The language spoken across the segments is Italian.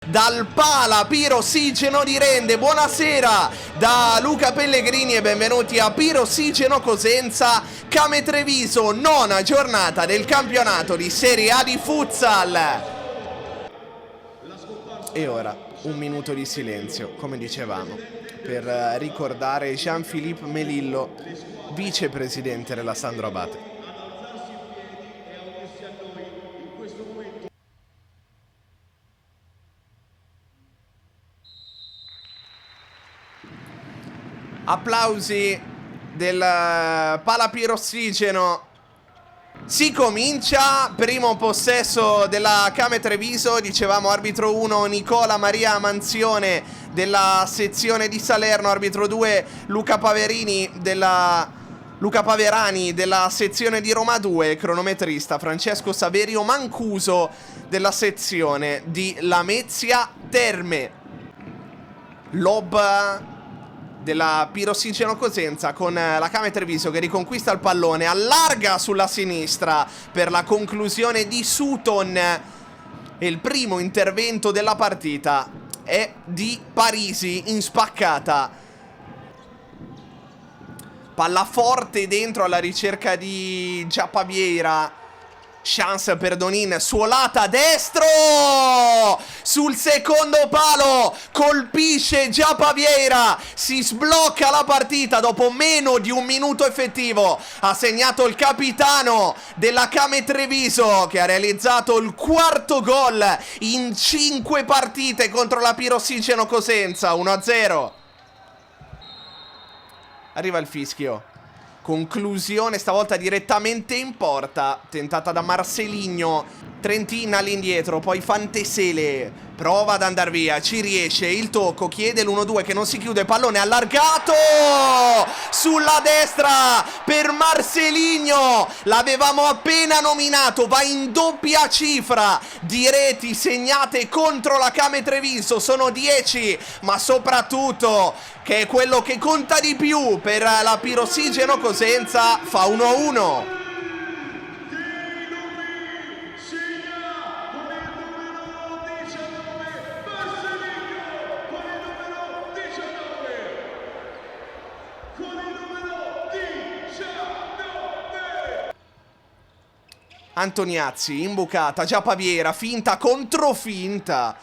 dal Pala Pirossigeno di Rende. Buonasera da Luca Pellegrini e benvenuti a Pirossigeno Cosenza Came Treviso, nona giornata del campionato di Serie A di futsal. E ora un minuto di silenzio, come dicevamo, per ricordare Jean-Philippe Melillo, vicepresidente della Sandro Abate. Applausi del Pala Pirossigeno. Si comincia, primo possesso della Came Treviso, dicevamo arbitro 1 Nicola Maria Manzione della sezione di Salerno, arbitro 2 Luca Paverani della sezione di Roma 2, cronometrista Francesco Saverio Mancuso della sezione di Lamezia Terme. Lob della Pirossigeno Cosenza con la Came Treviso che riconquista il pallone, allarga sulla sinistra per la conclusione di Sutton e il primo intervento della partita è di Parisi in spaccata. Palla forte dentro alla ricerca di Giappa-Vieira. Chance per Donin, suolata a destro sul secondo palo, colpisce Giappa-Vieira, si sblocca la partita dopo meno di un minuto effettivo. Ha segnato il capitano della Came Treviso che ha realizzato il quarto gol in 5 partite contro la Pirossigeno Cosenza. 1-0. Arriva il fischio. Conclusione stavolta direttamente in porta, tentata da Marceligno. Trentin all'indietro, poi Fantesele prova ad andare via, ci riesce, il tocco, chiede l'1-2 che non si chiude, pallone allargato sulla destra per Marceligno. L'avevamo appena nominato, va in doppia cifra di reti segnate contro la Came Treviso, sono 10, ma soprattutto, che è quello che conta di più per la Pirossigeno Cosenza, fa 1-1. Antoniazzi, imbucata, Giappa-Vieira, finta contro finta.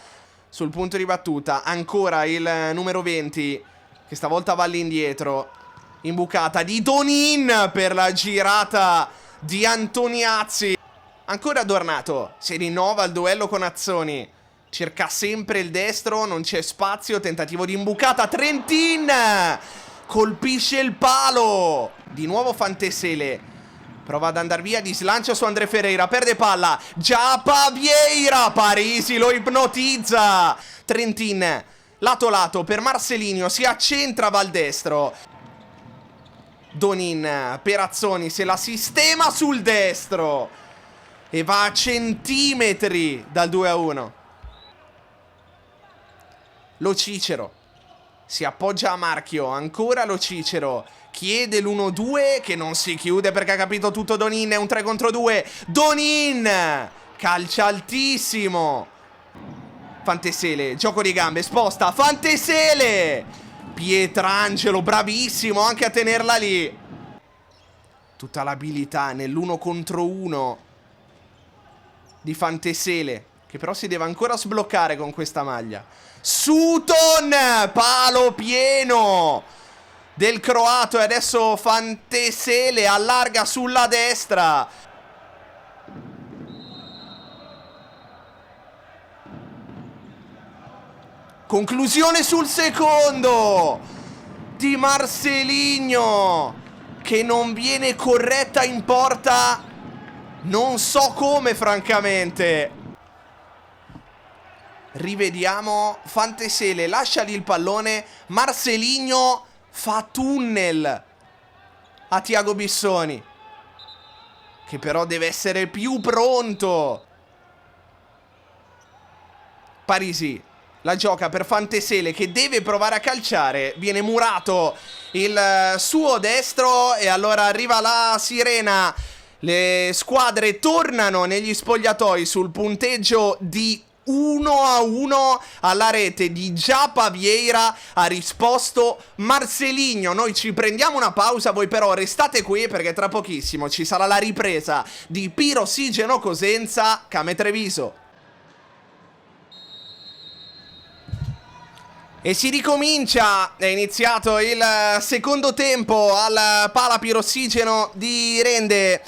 Sul punto di battuta, ancora il numero 20, che stavolta va all'indietro. Imbucata di Donin per la girata di Antoniazzi. Ancora Dornato, si rinnova il duello con Azzoni. Cerca sempre il destro, non c'è spazio, tentativo di imbucata, Trentin colpisce il palo. Di nuovo Fantesele. Prova ad andare via, di slancio su André Ferreira, perde palla, Giappa-Vieira, Parisi lo ipnotizza. Trentin, lato lato per Marceligno, si accentra, va al destro. Donin, Perazzoni se la sistema sul destro e va a centimetri dal 2-1. Lo Cicero si appoggia a marchio, ancora Lo Cicero chiede l'1-2 che non si chiude perché ha capito tutto Donin, è un 3 contro 2. Donin, calcia altissimo. Fantesele, gioco di gambe, sposta, Fantesele. Pietrangelo, bravissimo anche a tenerla lì. Tutta l'abilità nell'1 contro 1 di Fantesele, che però si deve ancora sbloccare con questa maglia. Sutton, palo pieno del croato e adesso Fantesele allarga sulla destra. Conclusione sul secondo di Marceligno che non viene corretta in porta, non so come francamente. Rivediamo Fantesele, lascia lì il pallone, Marceligno fa tunnel a Tiago Bissoni, che però deve essere più pronto. Parisi la gioca per Fantesele che deve provare a calciare, viene murato il suo destro e allora arriva la sirena. Le squadre tornano negli spogliatoi sul punteggio di 1-1 alla rete di Giappa Vieira, ha risposto Marcelinho. Noi ci prendiamo una pausa, voi però restate qui perché tra pochissimo ci sarà la ripresa di Pirossigeno Cosenza Came Treviso. E si ricomincia, è iniziato il secondo tempo al Pala Pirossigeno di Rende.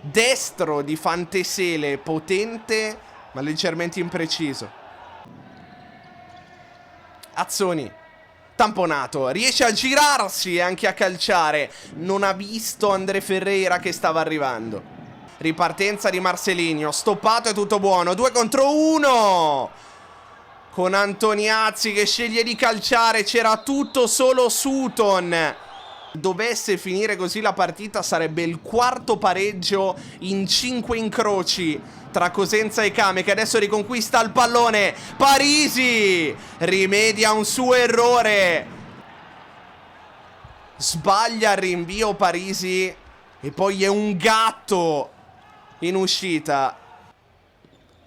Destro di Fantesele, potente ma leggermente impreciso. Azzoni, tamponato, riesce a girarsi e anche a calciare. Non ha visto André Ferreira che stava arrivando. Ripartenza di Marcelinho, stoppato, è tutto buono. 2 contro 1 con Antoniazzi che sceglie di calciare. C'era tutto solo Sutton. Dovesse finire così la partita sarebbe il quarto pareggio in 5 incroci tra Cosenza e Came, che adesso riconquista il pallone. Parisi rimedia un suo errore, sbaglia il rinvio Parisi e poi è un gatto in uscita.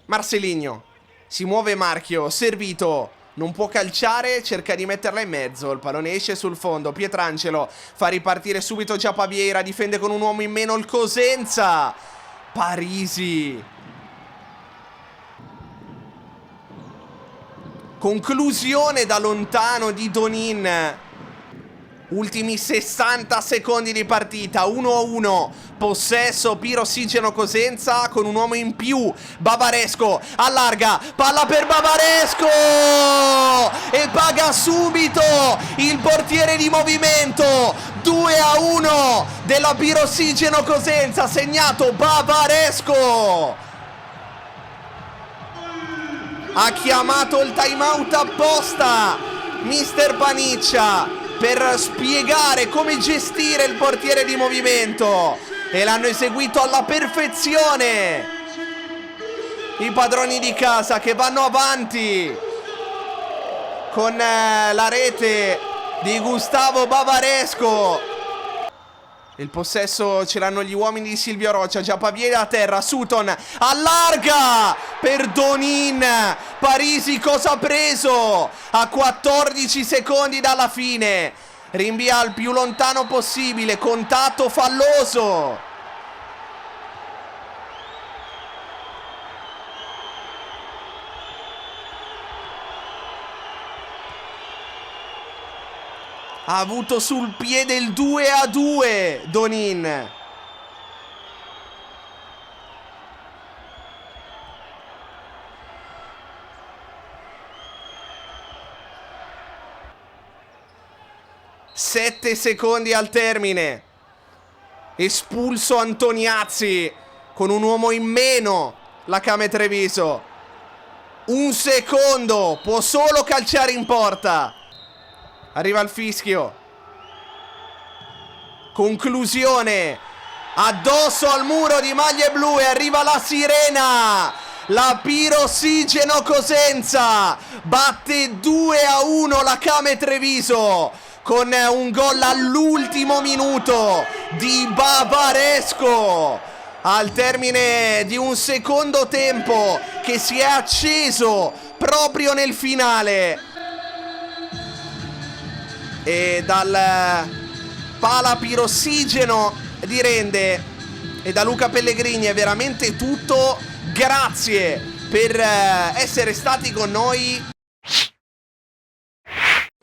Marcelinho, si muove Marchio, servito, non può calciare, cerca di metterla in mezzo, il pallone esce sul fondo. Pietrangelo fa ripartire subito Giappa Vieira, difende con un uomo in meno il Cosenza. Parisi, conclusione da lontano di Donin. Ultimi 60 secondi di partita, 1-1, possesso Pirossigeno Cosenza con un uomo in più. Bavaresco allarga, palla per Bavaresco e paga subito il portiere di movimento. 2-1 della Pirossigeno Cosenza, segnato Bavaresco. Ha chiamato il timeout apposta mister Paniccia per spiegare come gestire il portiere di movimento e l'hanno eseguito alla perfezione i padroni di casa, che vanno avanti con la rete di Gustavo Bavaresco. Il possesso ce l'hanno gli uomini di Silvio Roccia. Giappa Vieira a terra, Sutton allarga per Donin. Parisi cosa ha preso? A 14 secondi dalla fine, rinvia al più lontano possibile, contatto falloso. Ha avuto sul piede il 2-2 Donin. Sette secondi al termine. Espulso Antoniazzi con un uomo in meno la Came Treviso. Un secondo, può solo calciare in porta. Arriva il fischio. Conclusione. Addosso al muro di maglie blu e arriva la sirena. La Pirossigeno Cosenza batte 2-1 la Came Treviso con un gol all'ultimo minuto di Bavaresco, al termine di un secondo tempo che si è acceso proprio nel finale. E dal Pala Pirossigeno di Rende e da Luca Pellegrini è veramente tutto. Grazie per essere stati con noi.